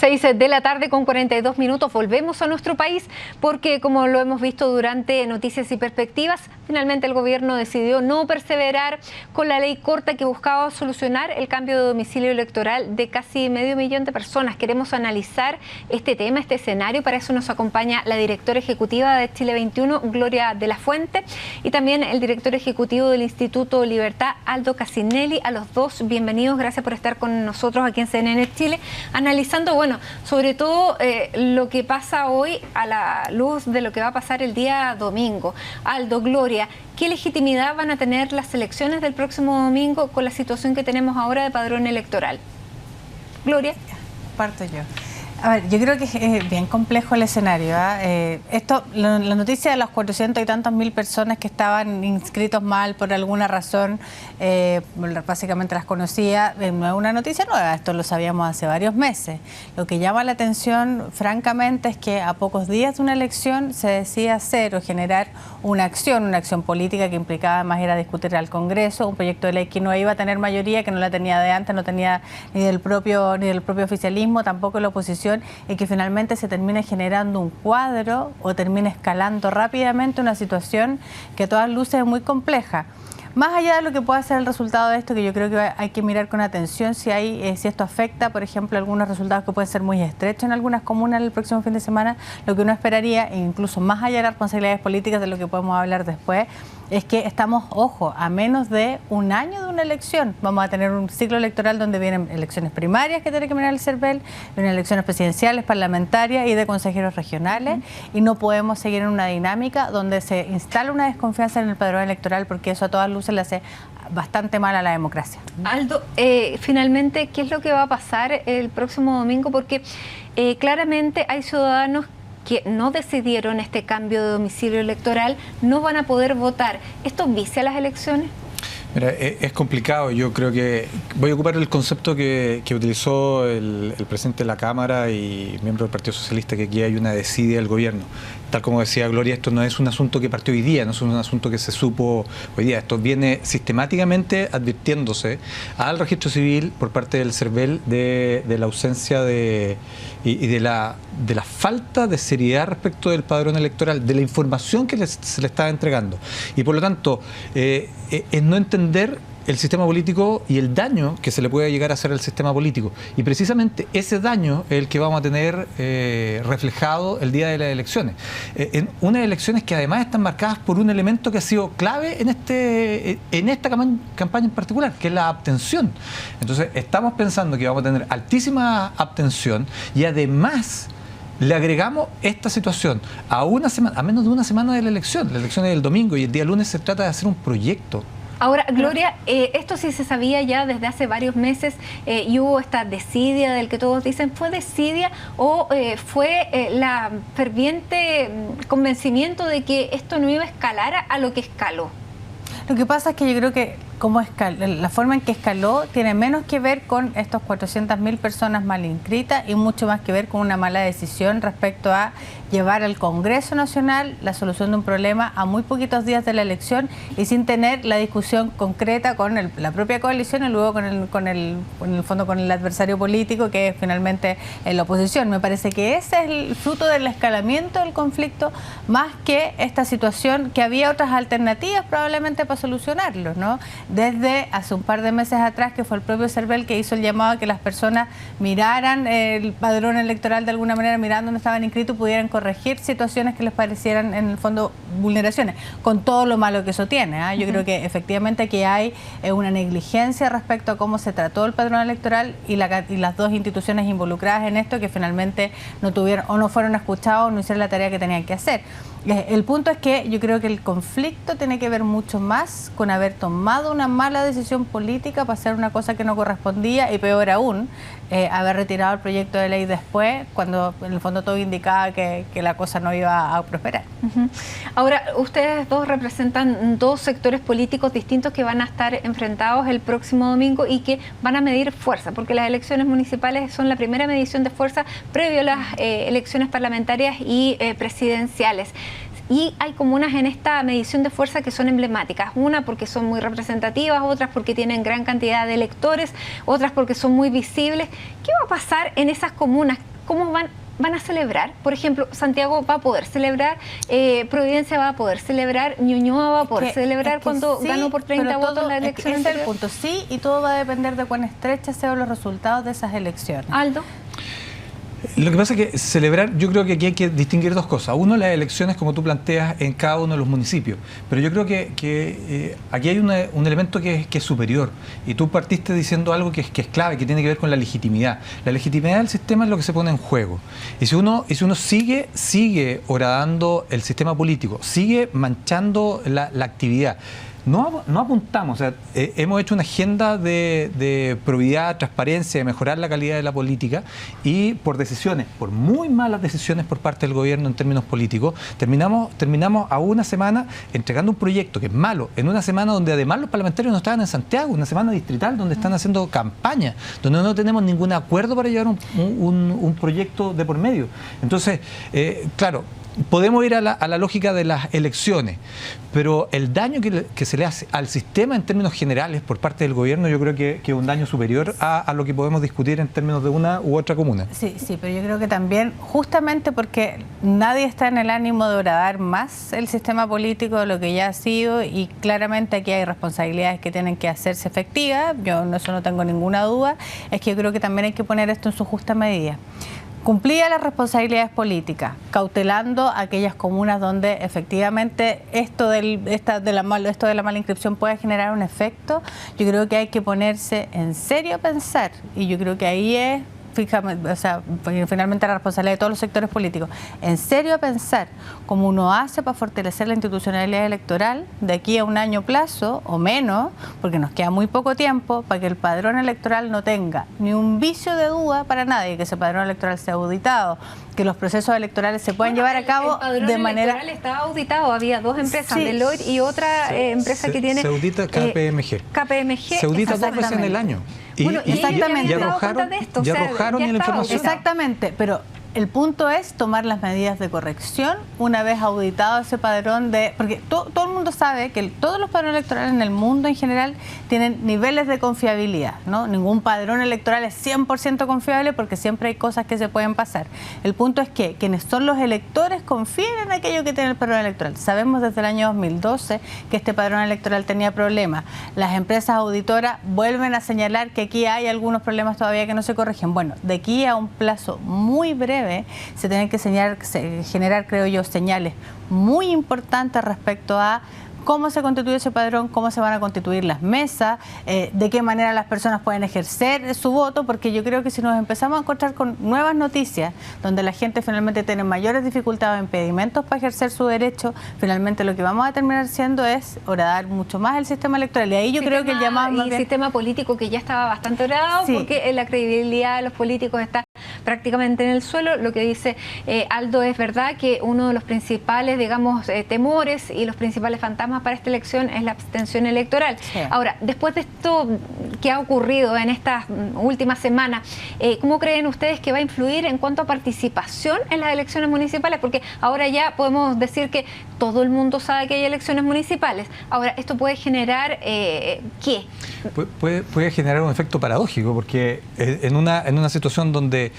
6 de la tarde con 42 minutos. Volvemos a nuestro país porque, como lo hemos visto durante Noticias y Perspectivas, finalmente el gobierno decidió no perseverar con la ley corta que buscaba solucionar el cambio de domicilio electoral de casi medio millón de personas. Queremos analizar este tema, este escenario. Para eso nos acompaña la directora ejecutiva de Chile 21, Gloria de la Fuente, y también el director ejecutivo del Instituto Libertad, Aldo Casinelli. A los dos, bienvenidos. Gracias por estar con nosotros aquí en CNN Chile, analizando, bueno, sobre todo lo que pasa hoy a la luz de lo que va a pasar el día domingo. Aldo, Gloria, ¿qué legitimidad van a tener las elecciones del próximo domingo con la situación que tenemos ahora de padrón electoral? Gloria. Parto yo. A ver, yo creo que es bien complejo el escenario, ¿eh? La noticia de los 400 y tantos mil personas que estaban inscritos mal por alguna razón, básicamente las conocía, no es una noticia nueva, esto lo sabíamos hace varios meses. Lo que llama la atención, francamente, es que a pocos días de una elección se decía hacer o generar una acción política que implicaba además ir a discutir al Congreso, un proyecto de ley que no iba a tener mayoría, que no la tenía de antes, no tenía ni del propio oficialismo, tampoco la oposición, y que finalmente se termine generando un cuadro o termine escalando rápidamente una situación que a todas luces es muy compleja. Más allá de lo que pueda ser el resultado de esto, que yo creo que hay que mirar con atención si esto afecta, por ejemplo, algunos resultados que pueden ser muy estrechos en algunas comunas el próximo fin de semana, lo que uno esperaría, e incluso más allá de las responsabilidades políticas, de lo que podemos hablar después, es que estamos, ojo, a menos de un año de una elección. Vamos a tener un ciclo electoral donde vienen elecciones primarias que tiene que mirar el CERVEL, vienen elecciones presidenciales, parlamentarias y de consejeros regionales, y no podemos seguir en una dinámica donde se instala una desconfianza en el padrón electoral, porque eso a todas luces le hace bastante mal a la democracia. Aldo, finalmente, ¿qué es lo que va a pasar el próximo domingo? Porque claramente hay ciudadanos que no decidieron este cambio de domicilio electoral, no van a poder votar. ¿Esto vicia las elecciones? Mira, es complicado. Yo creo que voy a ocupar el concepto que utilizó el presidente de la Cámara y miembro del Partido Socialista, que aquí hay una desidia del gobierno. Tal como decía Gloria, esto no es un asunto que partió hoy día, no es un asunto que se supo hoy día. Esto viene sistemáticamente advirtiéndose al registro civil por parte del CERVEL de la ausencia y de la falta de seriedad respecto del padrón electoral, de la información que se le estaba entregando. Y por lo tanto, es no entender el sistema político y el daño que se le puede llegar a hacer al sistema político. Y precisamente ese daño es el que vamos a tener reflejado el día de las elecciones. En unas elecciones que además están marcadas por un elemento que ha sido clave en esta campaña en particular, que es la abstención. Entonces, estamos pensando que vamos a tener altísima abstención y además le agregamos esta situación a menos de una semana de la elección. La elección es el domingo y el día lunes se trata de hacer un proyecto. Ahora, Gloria, esto sí se sabía ya desde hace varios meses y hubo esta desidia del que todos dicen. ¿Fue desidia o fue la ferviente convencimiento de que esto no iba a escalar a lo que escaló? Lo que pasa es que yo creo que la forma en que escaló tiene menos que ver con estos 400.000 personas mal inscritas y mucho más que ver con una mala decisión respecto a llevar al Congreso Nacional la solución de un problema a muy poquitos días de la elección y sin tener la discusión concreta con la propia coalición y luego en el fondo con el adversario político, que es finalmente la oposición. Me parece que ese es el fruto del escalamiento del conflicto, más que esta situación, que había otras alternativas probablemente para solucionarlo, ¿no? Desde hace un par de meses atrás, que fue el propio CERVEL que hizo el llamado a que las personas miraran el padrón electoral de alguna manera, mirando dónde estaban inscritos, pudieran corregir situaciones que les parecieran en el fondo vulneraciones, con todo lo malo que eso tiene, ¿eh? Yo creo que efectivamente aquí hay una negligencia respecto a cómo se trató el padrón electoral y las dos instituciones involucradas en esto, que finalmente no tuvieron o no fueron escuchados o no hicieron la tarea que tenían que hacer. El punto es que yo creo que el conflicto tiene que ver mucho más con haber tomado una mala decisión política para hacer una cosa que no correspondía y, peor aún, haber retirado el proyecto de ley después, cuando en el fondo todo indicaba que la cosa no iba a prosperar. Ahora, ustedes dos representan dos sectores políticos distintos que van a estar enfrentados el próximo domingo y que van a medir fuerza, porque las elecciones municipales son la primera medición de fuerza previo a las elecciones parlamentarias y presidenciales. Y hay comunas en esta medición de fuerza que son emblemáticas, una porque son muy representativas, otras porque tienen gran cantidad de electores, otras porque son muy visibles. ¿Qué va a pasar en esas comunas ¿cómo van a celebrar? Por ejemplo, Santiago va a poder celebrar, Providencia va a poder celebrar, Ñuñoa va a poder celebrar cuando sí, ganó por 30 votos la elección ese es el punto, sí, y todo va a depender de cuán estrechas sean los resultados de esas elecciones. Aldo. Lo que pasa es que celebrar, yo creo que aquí hay que distinguir dos cosas. Uno, las elecciones como tú planteas en cada uno de los municipios. Pero yo creo que aquí hay un elemento que es superior. Y tú partiste diciendo algo que es clave, que tiene que ver con la legitimidad. La legitimidad del sistema es lo que se pone en juego. Y si uno sigue horadando el sistema político, sigue manchando la actividad, no apuntamos, o sea, hemos hecho una agenda de probidad, transparencia, de mejorar la calidad de la política y por decisiones, por muy malas decisiones por parte del gobierno en términos políticos, terminamos a una semana entregando un proyecto que es malo, en una semana donde además los parlamentarios no estaban en Santiago, una semana distrital donde están haciendo campaña, donde no tenemos ningún acuerdo para llevar un proyecto de por medio. Entonces, claro, podemos ir a la lógica de las elecciones, pero el daño que se le hace al sistema en términos generales por parte del gobierno, yo creo que es un daño superior a lo que podemos discutir en términos de una u otra comuna. Sí, pero yo creo que también, justamente porque nadie está en el ánimo de horadar más el sistema político de lo que ya ha sido, y claramente aquí hay responsabilidades que tienen que hacerse efectivas, yo en eso no tengo ninguna duda, es que yo creo que también hay que poner esto en su justa medida. Cumplía las responsabilidades políticas, cautelando aquellas comunas donde efectivamente esto de la mala inscripción puede generar un efecto. Yo creo que hay que ponerse en serio a pensar, y yo creo que ahí es, fíjame, o sea, finalmente la responsabilidad de todos los sectores políticos, en serio a pensar cómo uno hace para fortalecer la institucionalidad electoral de aquí a un año plazo o menos, porque nos queda muy poco tiempo, para que el padrón electoral no tenga ni un vicio de duda para nadie, que ese padrón electoral sea auditado, que los procesos electorales se puedan llevar a cabo de manera... El estaba auditado, había dos empresas, sí, Deloitte y otra empresa que tiene... Se audita KPMG. Se audita 2 veces en el año. Exactamente. Y arrojaron la información. Exactamente, pero el punto es tomar las medidas de corrección una vez auditado ese padrón porque todo el mundo sabe que todos los padrones electorales en el mundo en general tienen niveles de confiabilidad, ¿no? Ningún padrón electoral es 100% confiable porque siempre hay cosas que se pueden pasar. El punto es que quienes son los electores confíen en aquello que tiene el padrón electoral. Sabemos desde el año 2012 que este padrón electoral tenía problemas. Las empresas auditoras vuelven a señalar que aquí hay algunos problemas todavía que no se corrigen. Bueno, de aquí a un plazo muy breve se tienen que generar, creo yo, señales muy importantes respecto a cómo se constituye ese padrón, cómo se van a constituir las mesas, de qué manera las personas pueden ejercer su voto, porque yo creo que si nos empezamos a encontrar con nuevas noticias, donde la gente finalmente tiene mayores dificultades o impedimentos para ejercer su derecho, finalmente lo que vamos a terminar haciendo es horadar mucho más el sistema electoral. Y ahí yo creo que el llamado... Y el sistema político que ya estaba bastante horadado, sí, porque la credibilidad de los políticos está prácticamente en el suelo. Lo que dice Aldo es verdad, que uno de los principales, digamos, temores y los principales fantasmas para esta elección es la abstención electoral. Sí. Ahora, después de esto que ha ocurrido en estas últimas semanas, ¿cómo creen ustedes que va a influir en cuanto a participación en las elecciones municipales? Porque ahora ya podemos decir que todo el mundo sabe que hay elecciones municipales. Ahora, ¿esto puede generar qué? Puede generar un efecto paradójico, porque en una situación donde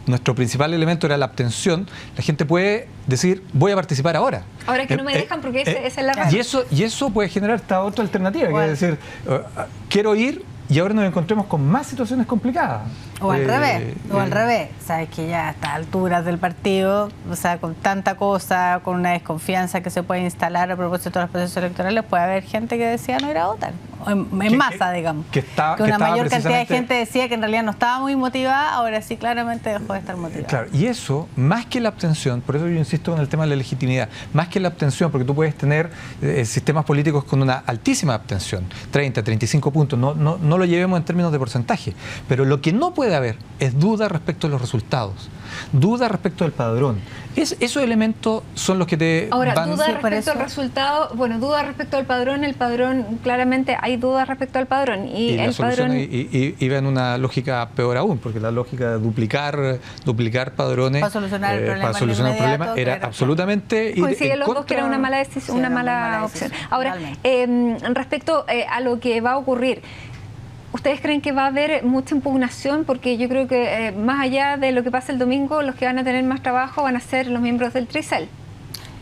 nuestro principal elemento era la abstención, la gente puede decir, voy a participar ahora. Ahora que no me dejan, porque esa es la razón. Y eso puede generar esta otra alternativa, que es decir, quiero ir y ahora nos encontremos con más situaciones complicadas. O al revés, sabes que ya a estas alturas del partido, o sea, con tanta cosa, con una desconfianza que se puede instalar a propósito de los procesos electorales, puede haber gente que decía no ir a votar, en masa, digamos. Que una mayor cantidad de gente decía que en realidad no estaba muy motivada, ahora sí claramente dejó de estar motivada. Claro, y eso, más que la abstención, por eso yo insisto en el tema de la legitimidad, más que la abstención, porque tú puedes tener sistemas políticos con una altísima abstención, 30, 35 puntos, no lo llevemos en términos de porcentaje, pero lo que no puede haber es duda respecto a los resultados, duda respecto al padrón. Esos elementos son los que te Ahora, duda respecto al resultado, bueno, duda respecto al padrón, el padrón, claramente hay dudas respecto al padrón. Y el padrón iba en una lógica peor aún, porque la lógica de duplicar padrones para solucionar el problema era absolutamente... Coinciden los dos que era una mala decisión, una mala opción. Ahora, respecto a lo que va a ocurrir, ¿Ustedes creen que va a haber mucha impugnación? Porque yo creo que más allá de lo que pase el domingo, los que van a tener más trabajo van a ser los miembros del Tricel.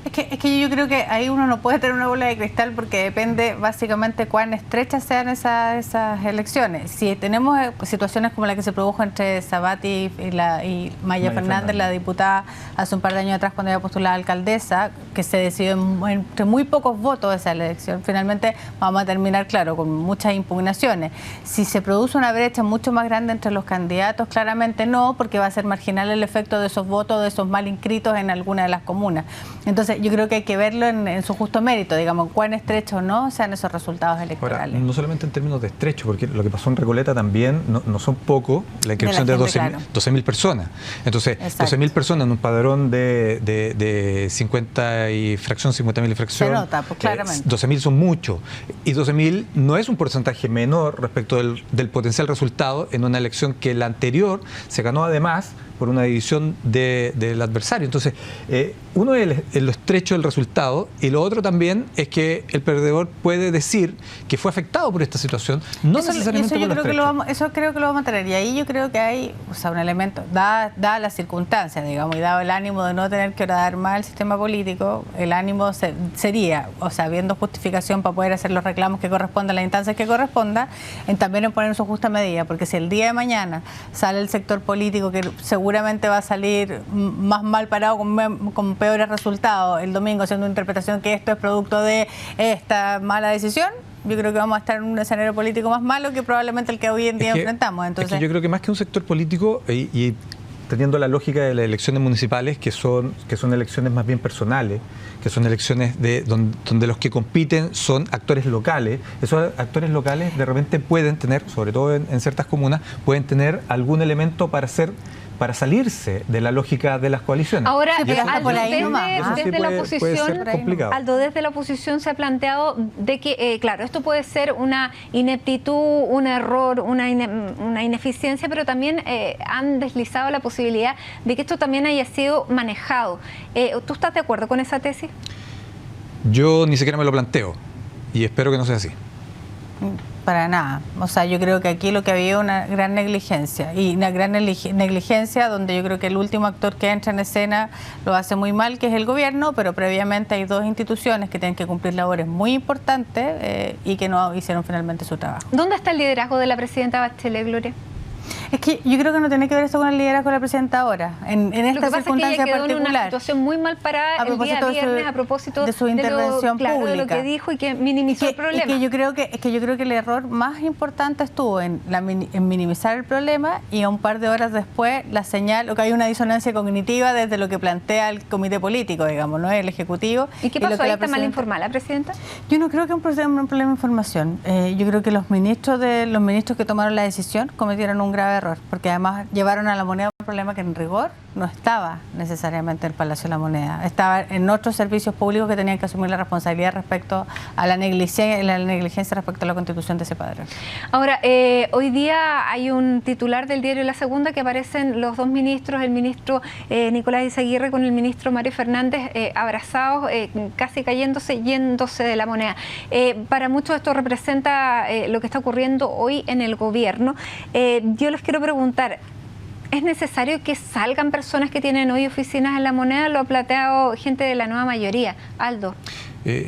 Es que yo creo que ahí uno no puede tener una bola de cristal porque depende básicamente cuán estrechas sean esas elecciones. Si tenemos situaciones como la que se produjo entre Sabati y Maya Fernández, la diputada, hace un par de años atrás cuando ella postulada a alcaldesa, que se decidió entre muy pocos votos esa elección, finalmente vamos a terminar, claro, con muchas impugnaciones. Si se produce una brecha mucho más grande entre los candidatos, claramente no, porque va a ser marginal el efecto de esos votos, de esos mal inscritos en alguna de las comunas. Entonces, yo creo que hay que verlo en su justo mérito, digamos, cuán estrecho o no sean esos resultados electorales. Ahora, no solamente en términos de estrecho, porque lo que pasó en Recoleta también no son pocos, la inscripción de 12.000 personas. Entonces, 12.000 personas en un padrón de 50 y fracción, 50.000 y fracción. Se nota, pues claramente. 12.000 son muchos. Y 12.000 no es un porcentaje menor respecto del potencial resultado en una elección que la anterior se ganó además por una división del adversario. Entonces, uno es lo estrecho del resultado y lo otro también es que el perdedor puede decir que fue afectado por esta situación, no necesariamente por lo estrecho. Eso creo que lo vamos a tener. Y ahí yo creo que hay un elemento, dada las circunstancias, digamos, y dado el ánimo de no tener que horadar más el sistema político, el ánimo sería, viendo justificación para poder hacer los reclamos que correspondan, las instancias que correspondan, también en poner en su justa medida, porque si el día de mañana sale el sector político que seguramente va a salir más mal parado con peores resultados el domingo, haciendo una interpretación que esto es producto de esta mala decisión, yo creo que vamos a estar en un escenario político más malo que probablemente el que hoy en día enfrentamos. Entonces, yo creo que más que un sector político, y teniendo la lógica de las elecciones municipales, que son elecciones más bien personales, que son elecciones donde los que compiten son actores locales. Esos actores locales de repente pueden tener, sobre todo en ciertas comunas, pueden tener algún elemento para salirse de la lógica de las coaliciones. Ahora, Aldo, desde la oposición, Aldo, desde la oposición se ha planteado de que, claro, esto puede ser una ineptitud, un error, una ineficiencia, pero también han deslizado la posibilidad de que esto también haya sido manejado. ¿Tú estás de acuerdo con esa tesis? Yo ni siquiera me lo planteo y espero que no sea así. Para nada. Yo creo que aquí lo que había una gran negligencia y una gran negligencia donde yo creo que el último actor que entra en escena lo hace muy mal, que es el gobierno, pero previamente hay dos instituciones que tienen que cumplir labores muy importantes y que no hicieron finalmente su trabajo. ¿Dónde está el liderazgo de la presidenta Bachelet, Gloria? Es que yo creo que no tiene que ver esto con el liderazgo de la presidenta ahora, en esta circunstancia particular. Lo que pasa es que ella quedó en una situación muy mal parada el día viernes a propósito de su intervención pública. De lo que dijo y que minimizó el problema. Es que yo creo que el error más importante estuvo en minimizar el problema y a un par de horas después la señal, o que hay una disonancia cognitiva desde lo que plantea el comité político, digamos, ¿no? El ejecutivo. ¿Y qué pasó ahí? ¿Está mal informada la presidenta? Yo no creo que un problema de información. Yo creo que los ministros que tomaron la decisión cometieron un grave error, porque además llevaron a la moneda un problema que en rigor no estaba necesariamente en el Palacio de la Moneda, estaba en otros servicios públicos que tenían que asumir la responsabilidad respecto a la negligencia respecto a la constitución de ese padrón. Ahora, hoy día hay un titular del diario La Segunda que aparecen los dos ministros, el ministro Nicolás Izaguirre con el ministro Mario Fernández, abrazados, casi yéndose de la moneda. Para muchos esto representa lo que está ocurriendo hoy en el gobierno. Yo les quiero preguntar, ¿es necesario que salgan personas que tienen hoy oficinas en la moneda? Lo ha planteado gente de la nueva mayoría. Aldo.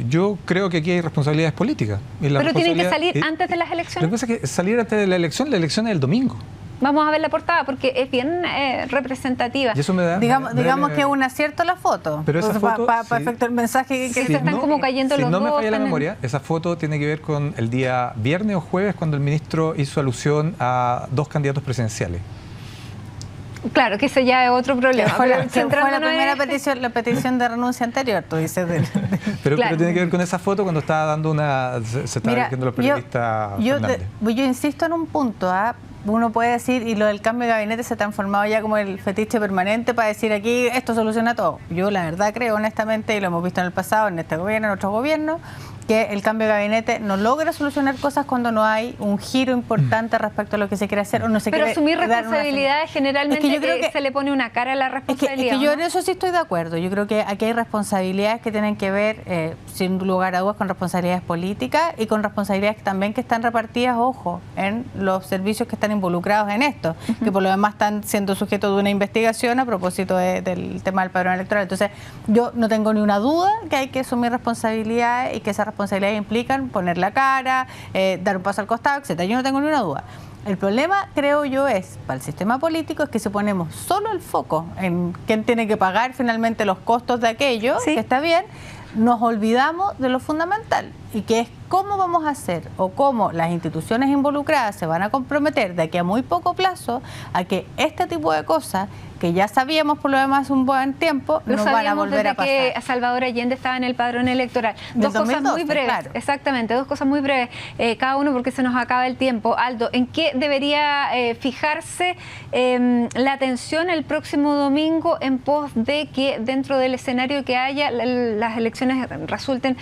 Yo creo que aquí hay responsabilidades políticas. Pero tienen que salir antes de las elecciones. Lo que pasa es que salir antes de la elección es el domingo. Vamos a ver la portada porque es bien representativa. Y eso me da, digamos que es un acierto la foto. Pero esa foto, para efecto el mensaje que se están como cayendo los dos. Si no me falla la memoria, esa foto tiene que ver con el día viernes o jueves cuando el ministro hizo alusión a dos candidatos presidenciales. Claro, que ese ya es otro problema. Fue la primera petición, la petición de renuncia anterior, tú dices. Pero tiene que ver con esa foto cuando estaba dando se estaba diciendo los periodistas. Yo insisto en un punto, uno puede decir, y lo del cambio de gabinete se ha transformado ya como el fetiche permanente para decir aquí esto soluciona todo. Yo la verdad creo honestamente, y lo hemos visto en el pasado, en este gobierno, en otros gobiernos, que el cambio de gabinete no logra solucionar cosas cuando no hay un giro importante respecto a lo que se quiere hacer o no se Pero quiere asumir dar una responsabilidades generalmente yo creo que se le pone una cara a la responsabilidad. Es que yo en eso sí estoy de acuerdo. Yo creo que aquí hay responsabilidades que tienen que ver, sin lugar a dudas, con responsabilidades políticas y con responsabilidades también que están repartidas, ojo, en los servicios que están involucrados en esto, que por lo demás están siendo sujetos de una investigación a propósito del tema del padrón electoral. Entonces, yo no tengo ni una duda que hay que asumir responsabilidades y que esas responsabilidades implican poner la cara, dar un paso al costado, etcétera. Yo no tengo ni una duda. El problema, creo yo, es para el sistema político es que si ponemos solo el foco en quién tiene que pagar finalmente los costos de aquello, que está bien, nos olvidamos de lo fundamental y que es cómo vamos a hacer o cómo las instituciones involucradas se van a comprometer de aquí a muy poco plazo a que este tipo de cosas que ya sabíamos por lo demás un buen tiempo, no van a volver a pasar. Que Salvador Allende estaba en el padrón electoral. Dos cosas muy breves, claro. Exactamente, dos cosas muy breves, cada uno porque se nos acaba el tiempo. Aldo, ¿en qué debería fijarse la atención el próximo domingo en pos de que dentro del escenario que haya las elecciones resulten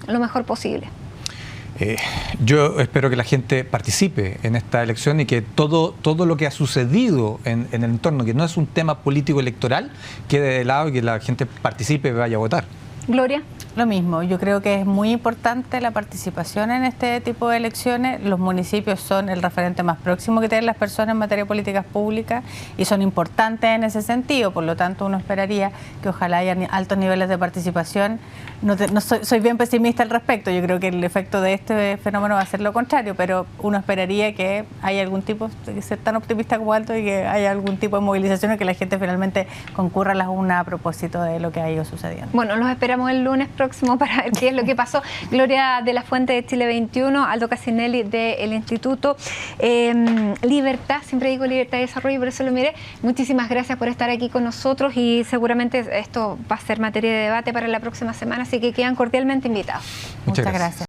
lo mejor posible? Yo espero que la gente participe en esta elección y que todo lo que ha sucedido en el entorno, que no es un tema político electoral, quede de lado y que la gente participe y vaya a votar. Gloria. Lo mismo, yo creo que es muy importante la participación en este tipo de elecciones. Los municipios son el referente más próximo que tienen las personas en materia de políticas públicas y son importantes en ese sentido, por lo tanto uno esperaría que ojalá haya altos niveles de participación. Soy bien pesimista al respecto, yo creo que el efecto de este fenómeno va a ser lo contrario, pero uno esperaría que haya algún tipo, de ser tan optimista como Alto y que haya algún tipo de movilización y que la gente finalmente concurra a las urnas a propósito de lo que ha ido sucediendo. Bueno, los esperamos el lunes próximo para ver qué es lo que pasó. Gloria de la Fuente de Chile 21, Aldo Casinelli del Instituto Libertad, siempre digo Libertad y Desarrollo, por eso lo miré. Muchísimas gracias por estar aquí con nosotros y seguramente esto va a ser materia de debate para la próxima semana, así que quedan cordialmente invitados. Muchas gracias.